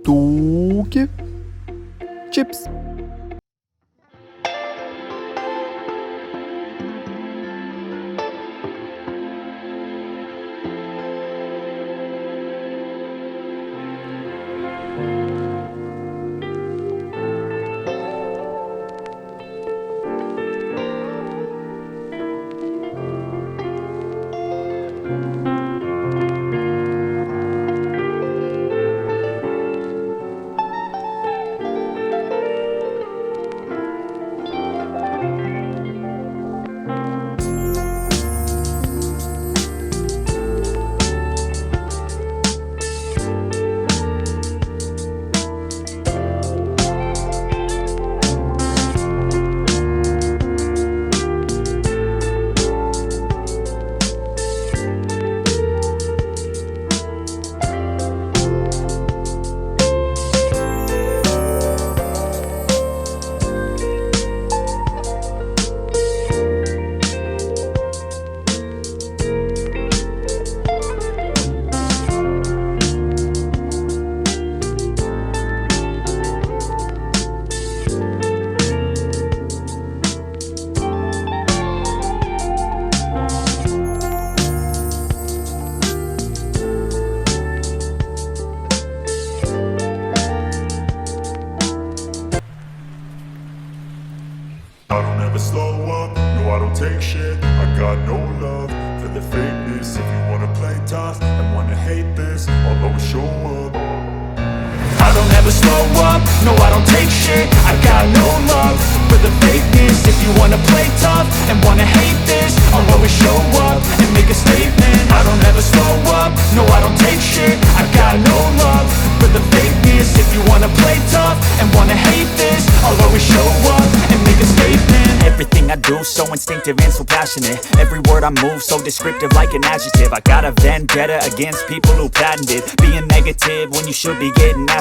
Tuque. Chips. I don't ever slow up, no I don't take shit. I got no love for the fakeness. If you wanna play tough and wanna hate this, I'll always show up. I don't ever slow up, no I don't take shit. I got no love for the fakeness. If you wanna play tough and wanna hate this, I'll always show up and make a statement. I don't ever slow up, no I don't take shit. I got no love for the fakeness. If you wanna play tough and wanna hate this, I'll always show up and make a statement. Everything I do so instinctive and so passionate. Every word I move so descriptive like an adjective. I got a vendetta against people who patented being negative when you should be getting after